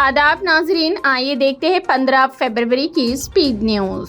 आदाब नाजरीन, आइए देखते हैं 15 फरवरी की स्पीड न्यूज।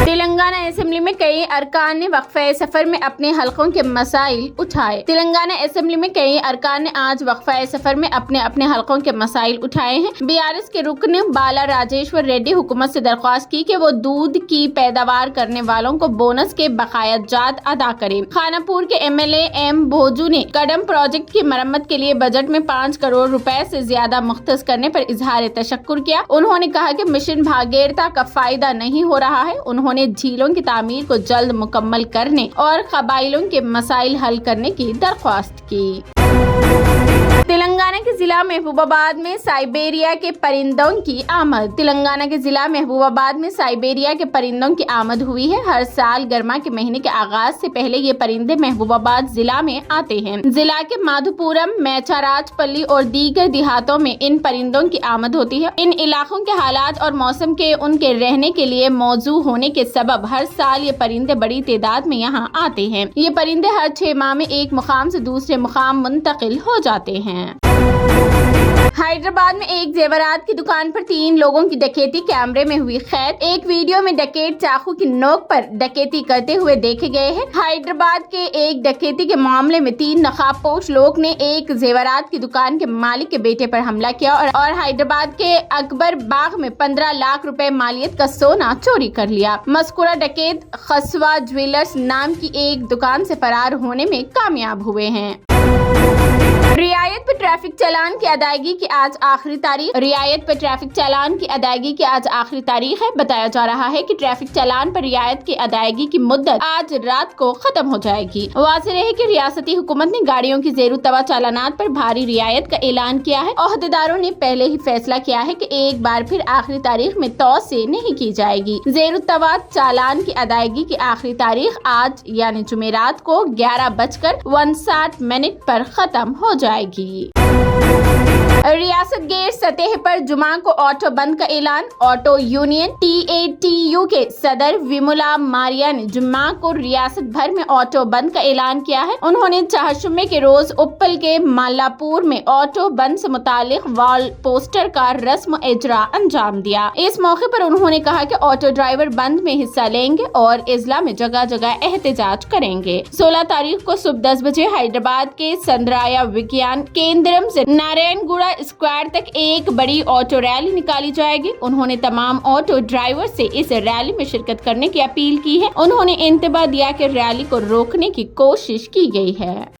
तेलंगाना असेंबली में कई अरकान ने वक्फे सफर में अपने हलकों के मसाइल उठाए। तेलंगाना असेंबली में कई अरकान ने आज वक्फे सफर में अपने अपने हलकों के मसाइल उठाए हैं। बीआरएस के रुकन बाला राजेश्वर रेड्डी हुकूमत से दरख्वास्त की कि वो दूध की पैदावार करने वालों को बोनस के बकाया जात अदा करे। खानापुर के एमएलए एम भोजू ने कदम प्रोजेक्ट की मरम्मत के लिए बजट में 5 करोड़ रुपए से ज्यादा मुख्तस करने पर इजहार तशक्कुर किया। उन्होंने कहा कि मिशन भागीरथ का फायदा नहीं हो रहा है। उन्होंने झीलों की तामीर को जल्द मुकम्मल करने और कबाइलों के मसाइल हल करने की दरख्वास्त की। तेलंगाना के जिला महबूबाबाद में साइबेरिया के परिंदों की आमद। तेलंगाना के जिला महबूबाबाद में साइबेरिया के परिंदों की आमद हुई है। हर साल गर्मा के महीने के आगाज से पहले ये परिंदे महबूबाबाद जिला में आते हैं। जिला के माधुपुरम, मैचाराजपल्ली और दीगर देहातों में इन परिंदों की आमद होती है। इन इलाकों के हालात और मौसम के उनके रहने के लिए मौजू होने के सबब हर साल ये परिंदे बड़ी तादाद में यहाँ आते हैं। ये परिंदे हर 6 माह में एक मुकाम से दूसरे मुकाम मुंतकिल हो जाते हैं। हैदराबाद में एक जेवरात की दुकान पर 3 लोगों की डकैती कैमरे में हुई कैद। एक वीडियो में डकैत चाकू की नोक पर डकैती करते हुए देखे गए हैं। हैदराबाद के एक डकैती के मामले में 3 नकाबपोश लोग ने एक जेवरात की दुकान के मालिक के बेटे पर हमला किया और हैदराबाद के अकबर बाग में 15 लाख रुपए मालियत का सोना चोरी कर लिया। मज़कूरा डकैत खसवा ज्वेलर्स नाम की एक दुकान से फरार होने में कामयाब हुए हैं। रियायत पर ट्रैफिक चालान की अदायगी की आज आखिरी तारीख। रियायत पर ट्रैफिक चालान की अदायगी की आज आखिरी तारीख है। बताया जा रहा है कि ट्रैफिक चालान पर रियायत की अदायगी की मुद्दत आज रात को खत्म हो जाएगी। वाज़ेह रहे कि रियासती हुकूमत ने गाड़ियों की ज़ेरुतवा चालानात पर भारी रियायत का ऐलान किया है। ओहदेदारों ने पहले ही फैसला किया है कि एक बार फिर आखिरी तारीख में तौसीह नहीं की जाएगी। ज़ेरुतवा चालान की अदायगी की आखिरी तारीख आज यानी जुमेरात को 11:59 पर खत्म हो जाएगी। रियासत गैर सतह पर जुमा को ऑटो बंद का ऐलान। ऑटो यूनियन TATU के सदर विमला मारिया ने जुम्मा को रियासत भर में ऑटो बंद का ऐलान किया है। उन्होंने चाहशुमे के रोज उप्पल के मालापुर में ऑटो बंद से मुतालिक वॉल पोस्टर का रस्म इजरा अंजाम दिया। इस मौके पर उन्होंने कहा कि ऑटो ड्राइवर बंद में हिस्सा लेंगे और इजला में जगह जगह एहतजाज करेंगे। 16 तारीख को सुबह 10 बजे हैदराबाद के संद्राया विज्ञान केंद्रम से नारायणगुड़ा स्क्वायर तक एक बड़ी ऑटो रैली निकाली जाएगी। उन्होंने तमाम ऑटो ड्राइवर से इस रैली में शिरकत करने की अपील की है। उन्होंने इंतबाह दिया कि रैली को रोकने की कोशिश की गई है।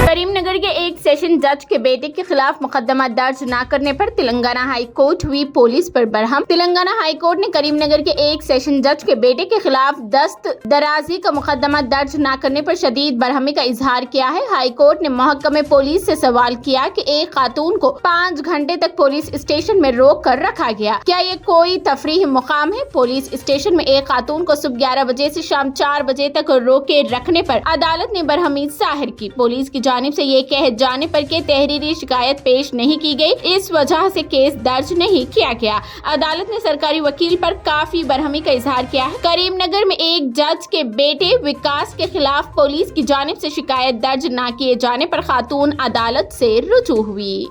करीमनगर के एक सेशन जज के बेटे के खिलाफ मुकदमा दर्ज न करने पर तेलंगाना हाई कोर्ट हुई पुलिस पर बरहम। तेलंगाना हाई कोर्ट ने करीमनगर के एक सेशन जज के बेटे के खिलाफ दस्त दराजी का मुकदमा दर्ज न करने पर शदीद बरहमी का इजहार किया है। हाई कोर्ट ने महकमे पुलिस से सवाल किया कि एक खातून को 5 घंटे तक पुलिस स्टेशन में रोक कर रखा गया, क्या ये कोई तफरीही मुकाम है? पुलिस स्टेशन में एक खातून को सुबह 11 बजे से शाम 4 बजे तक रोके रखने पर अदालत ने बरहमी जाहिर की। पुलिस की जानिब से ये कह जाने पर के तहरीरी शिकायत पेश नहीं की गई, इस वजह से केस दर्ज नहीं किया गया। अदालत ने सरकारी वकील पर काफी बरहमी का इजहार किया है। करीमनगर में एक जज के बेटे विकास के खिलाफ पुलिस की जानिब से शिकायत दर्ज न किए जाने पर खातून अदालत से रुजू हुई।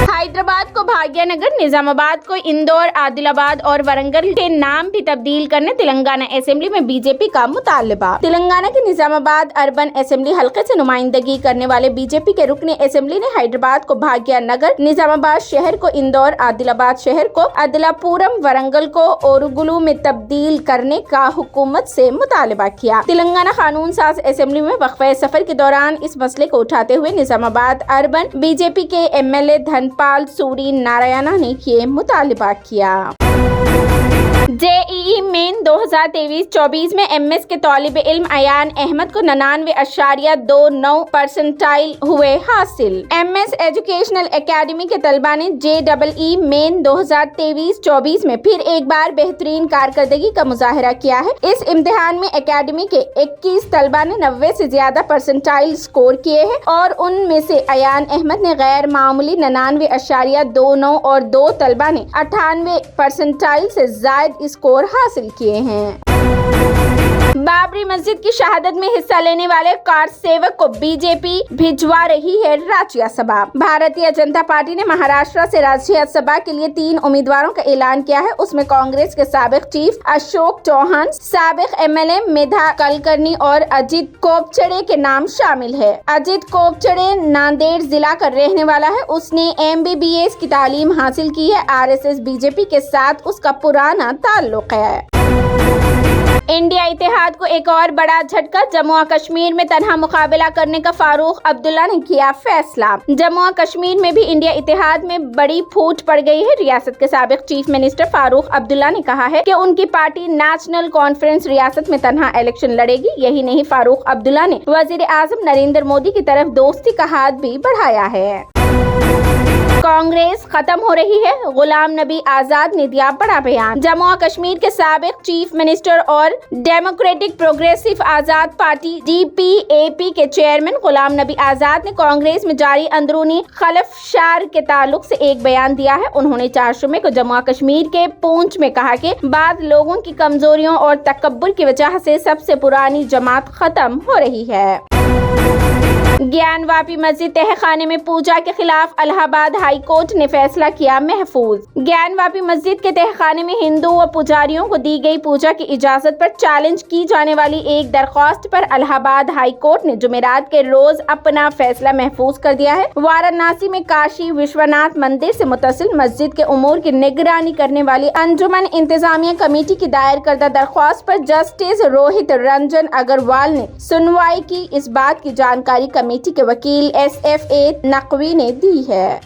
हैदराबाद को भाग्यनगर, निजामाबाद को इंदौर, आदिलाबाद और वरंगल के नाम भी तब्दील करने तेलंगाना असेंबली में बीजेपी का मुतालबा। तेलंगाना के निजामाबाद अर्बन असेंबली हल्के से नुमाइंदगी करने वाले बीजेपी के रुकन असेंबली ने हैदराबाद को भाग्यनगर, निजामाबाद शहर को इंदौर, आदिलाबाद शहर को अदलापुरम, वरंगल को ओरुगुलू में तब्दील करने का हुकूमत से मुतालबा किया। तेलंगाना कानून साज असेंबली में वक्फे सफर के दौरान इस मसले को उठाते हुए निजामाबाद अर्बन बीजेपी के MLA धनपाल सूरी नारायणा ने ये मुतालबा किया। JEE मेन 2023-24 में MS के तालिब इल्म अयान अहमद को 99.29 परसेंटाइल हुए हासिल। MS एजुकेशनल एकेडमी के तलबा ने JEE मेन 2023-24 में फिर एक बार बेहतरीन कारकर्दगी का मुजाहरा किया है। इस इम्तिहान में एकेडमी के 21 तलबा ने 90 से ज्यादा परसेंटाइल स्कोर किए हैं और उनमें से अयान अहमद ने गैर मामूली 99.29 और 2 तलबा ने 98 परसेंटाइल से ज्यादा स्कोर हासिल किए हैं। बाबरी मस्जिद की शहादत में हिस्सा लेने वाले कार सेवक को बीजेपी भिजवा रही है राज्यसभा। भारतीय जनता पार्टी ने महाराष्ट्र से राज्यसभा के लिए 3 उम्मीदवारों का ऐलान किया है। उसमें कांग्रेस के साबिक चीफ अशोक चौहान, साबिक एमएलए मेधा कुलकर्णी और अजित कोपचड़े के नाम शामिल है। अजित कोपचड़े नांदेड़ जिला का रहने वाला है। उसने MBBS की तालीम हासिल की है। RSS बीजेपी के साथ उसका पुराना ताल्लुक है। इंडिया इत्तेहाद को एक और बड़ा झटका। जम्मू और कश्मीर में तन्हा मुकाबला करने का फारूक अब्दुल्ला ने किया फैसला। जम्मू और कश्मीर में भी इंडिया इत्तेहाद में बड़ी फूट पड़ गई है। रियासत के साबिक चीफ मिनिस्टर फारूक अब्दुल्ला ने कहा है कि उनकी पार्टी नेशनल कॉन्फ्रेंस रियासत में तन्हा इलेक्शन लड़ेगी। यही नहीं, फारूक अब्दुल्ला ने वजीर आजम नरेंद्र मोदी की तरफ दोस्ती का हाथ भी बढ़ाया है। कांग्रेस खत्म हो रही है, गुलाम नबी आजाद ने दिया बड़ा बयान। जम्मू और कश्मीर के साबिक चीफ मिनिस्टर और डेमोक्रेटिक प्रोग्रेसिव आजाद पार्टी DPAP के चेयरमैन गुलाम नबी आजाद ने कांग्रेस में जारी अंदरूनी खलफशार के ताल्लुक से एक बयान दिया है। उन्होंने 4 मई को जम्मू और कश्मीर के पूंछ में कहा कि बाद लोगों की कमजोरियों और तकब्बुर की वजह से सबसे पुरानी जमात खत्म हो रही है। ज्ञानवापी मस्जिद तहखाने में पूजा के खिलाफ इलाहाबाद हाई कोर्ट ने फैसला किया महफूज। ज्ञानवापी मस्जिद के तहखाने में हिंदू व पुजारियों को दी गई पूजा की इजाजत पर चैलेंज की जाने वाली एक दरख्वास्त पर इलाहाबाद हाई कोर्ट ने जुमेरात के रोज अपना फैसला महफूज कर दिया है। वाराणसी में काशी विश्वनाथ मंदिर से मुतसिल मस्जिद के उमूर की निगरानी करने वाली अंजुमन इंतजामिया कमेटी की दायर करदा दरख्वास्त पर जस्टिस रोहित रंजन अग्रवाल ने सुनवाई की। इस बात की जानकारी कमेटी के वकील SFA नकवी ने दी है।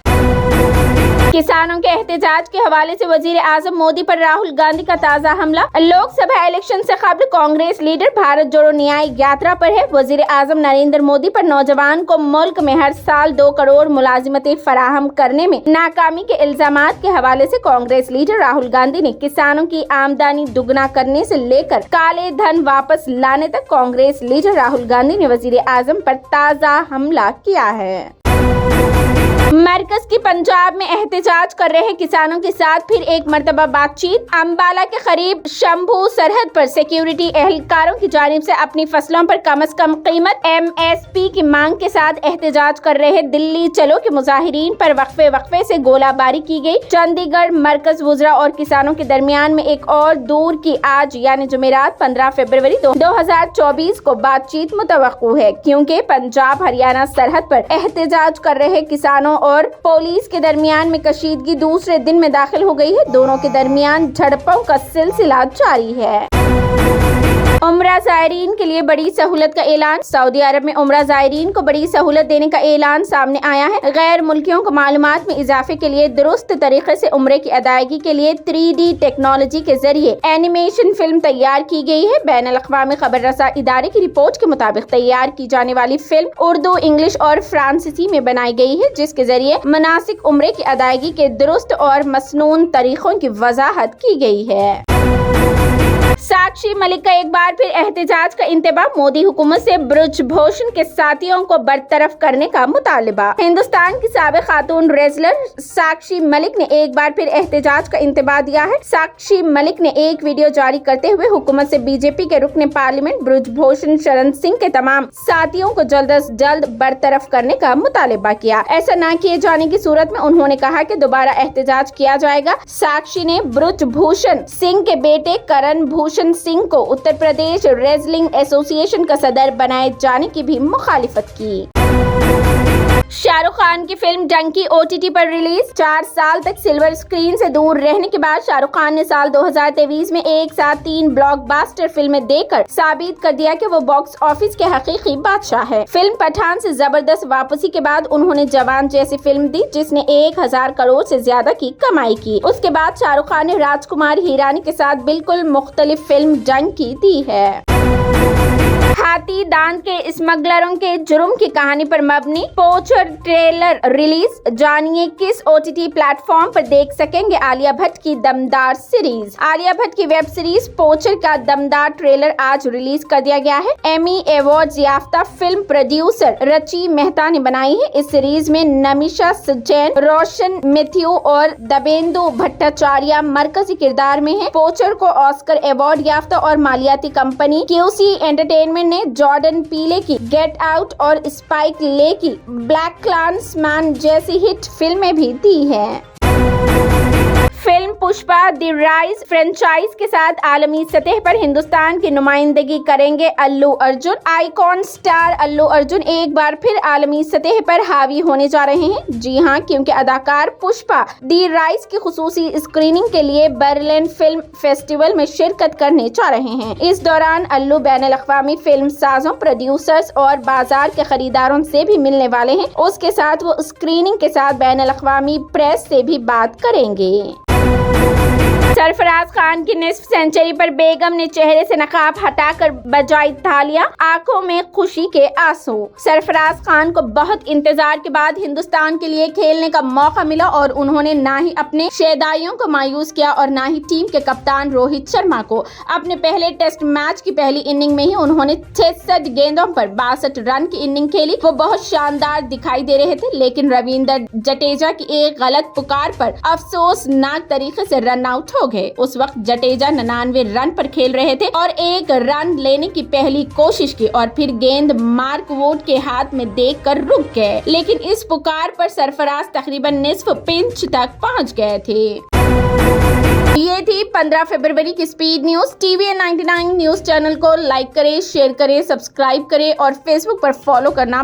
किसानों के एहतजाज के हवाले से वजीर आजम मोदी पर राहुल गांधी का ताजा हमला। लोकसभा इलेक्शन से कबल कांग्रेस लीडर भारत जोड़ो न्याय यात्रा पर है। वजीर आजम नरेंद्र मोदी पर नौजवान को मुल्क में हर साल 2 करोड़ मुलाजिमतें फराहम करने में नाकामी के इल्जामात के हवाले से कांग्रेस लीडर राहुल गांधी ने किसानों की आमदनी दुगना करने से लेकर काले धन वापस लाने तक कांग्रेस लीडर राहुल गांधी ने वजीर आजम पर ताजा हमला किया है। मरकज की पंजाब में एहतजाज कर रहे किसानों के साथ फिर एक मर्तबा बातचीत। अम्बाला के करीब शंभू सरहद पर सिक्योरिटी एहलकारों की जानिब से अपनी फसलों पर कम से कम कीमत MSP की मांग के साथ एहतजाज कर रहे दिल्ली चलो के मुजाहिरीन पर वक्फे से गोलाबारी की गई। चंडीगढ़ मरकज वुज़रा और किसानों के दरमियान में एक और दूर की आज यानी जुमेरात 15 फरवरी 2024 को बातचीत मुतवक्को है, क्योंकि पंजाब हरियाणा सरहद पर एहतजाज कर रहे किसानों और पुलिस के दरमियान में कशीदगी दूसरे दिन में दाखिल हो गई है। दोनों के दरमियान झड़पों का सिलसिला जारी है। उम्रा ज़ायरीन के लिए बड़ी सहूलत का ऐलान। सऊदी अरब में उम्रा ज़ायरीन को बड़ी सहूलत देने का ऐलान सामने आया है। गैर मुल्कियों को मालूमात में इजाफे के लिए दुरुस्त तरीके से उम्रे की अदायगी के लिए 3D टेक्नोलॉजी के जरिए एनिमेशन फिल्म तैयार की गई है। बैनुल-अक़वामी खबर रसा इदारे की रिपोर्ट के मुताबिक तैयार की जाने वाली फिल्म उर्दू, इंग्लिश और फ्रांसीसी में बनाई गई है, जिसके जरिए मनासिक उम्रे की अदायगी के दुरुस्त और मसनून तरीकों की वजाहत की गई है। साक्षी मलिक का एक बार फिर एहतजाज का इंतबाह। मोदी हुकूमत से ब्रजभूषण के साथियों को बरतरफ करने का मुतालिबा। हिंदुस्तान की साबिक खातून रेसलर साक्षी मलिक ने एक बार फिर एहतजाज का इंतबाह दिया है। साक्षी मलिक ने एक वीडियो जारी करते हुए हुकूमत से बीजेपी के रुकने पार्लियामेंट ब्रजभूषण शरण सिंह के तमाम साथियों को जल्द अज जल्द बरतरफ करने का मुतालिबा किया। ऐसा न किए जाने की सूरत में उन्होंने कहा कि दोबारा एहतजाज किया जाएगा। साक्षी ने ब्रजभूषण सिंह के बेटे करण भूषण सिंह को उत्तर प्रदेश रेसलिंग एसोसिएशन का सदर बनाए जाने की भी मुखालिफत की। शाहरुख खान की फिल्म डंकी OTT पर रिलीज। 4 साल तक सिल्वर स्क्रीन से दूर रहने के बाद शाहरुख खान ने साल 2023 में एक साथ 3 ब्लॉकबस्टर फिल्में देकर साबित कर दिया कि वो बॉक्स ऑफिस के हकीकी बादशाह है। फिल्म पठान से जबरदस्त वापसी के बाद उन्होंने जवान जैसी फिल्म दी, जिसने 1000 करोड़ से ज्यादा की कमाई की। उसके बाद शाहरुख खान ने राजकुमार हिरानी के साथ बिल्कुल मुख्तलिफ फिल्म डंकी दी है। ہاتھی دانت کے اسمگلروں کے جرم کی کہانی پر مبنی پوچر ٹریلر ریلیز، جانیے کس OTT پلیٹ فارم پر دیکھ سکیں گے عالیہ بھٹ کی دمدار سیریز۔ عالیہ بھٹ کی ویب سیریز پوچر کا دمدار ٹریلر آج ریلیز کر دیا گیا ہے۔ ایمی ایوارڈ یافتہ فلم پروڈیوسر رچی مہتا نے بنائی ہے۔ اس سیریز میں نمیشا سچین، روشن میتھیو اور دبیندو بھٹاچاریہ مرکزی کردار میں ہیں۔ پوچر کو آسکر ایوارڈ یافتہ اور مالیاتی کمپنی QC انٹرٹینمنٹ نے جارڈن پیلے کی گیٹ آؤٹ اور اسپائک لے کی بلیک کلانسمین جیسی ہٹ فلمیں بھی دی ہیں۔ فلم پشپا دی رائز فرنچائز کے ساتھ عالمی سطح پر ہندوستان کی نمائندگی کریں گے الو ارجن۔ آئیکن سٹار الو ارجن ایک بار پھر عالمی سطح پر حاوی ہونے جا رہے ہیں۔ جی ہاں، کیونکہ اداکار پشپا دی رائز کی خصوصی اسکریننگ کے لیے برلن فلم فیسٹیول میں شرکت کرنے جا رہے ہیں۔ اس دوران الو بین الاقوامی فلم سازوں، پروڈیوسرز اور بازار کے خریداروں سے بھی ملنے والے ہیں۔ اس کے ساتھ وہ اسکریننگ کے ساتھ بین الاقوامی پریس سے بھی بات کریں گے۔ سرفراز خان کی نصف سینچری پر بیگم نے چہرے سے نقاب ہٹا کر بجائی تالیاں، آنکھوں میں خوشی کے آنسو۔ سرفراز خان کو بہت انتظار کے بعد ہندوستان کے لیے کھیلنے کا موقع ملا اور انہوں نے نہ ہی اپنے شیدائیوں کو مایوس کیا اور نہ ہی ٹیم کے کپتان روہت شرما کو۔ اپنے پہلے ٹیسٹ میچ کی پہلی اننگ میں ہی انہوں نے 66 گیندوں پر 62 رن کی اننگ کھیلی۔ وہ بہت شاندار دکھائی دے رہے تھے، لیکن رویندر جڈیجا کی ایک غلط پکار پر افسوسناک طریقے سے رن آؤٹ ہو گئے۔ اس وقت جڈیجا 99 رن پر کھیل رہے تھے اور ایک رن لینے کی پہلی کوشش کی اور پھر گیند مارک ووڈ کے ہاتھ میں دیکھ کر رک گئے، لیکن اس پکار پر سرفراز تقریباً نصف پنچ تک پہنچ گئے تھے۔ یہ تھی 15 فروری کی speed news. TVN 99 news channel کو لائک کریں، شیئر کریں، سبسکرائب کریں اور فیس بک پر فالو کرنا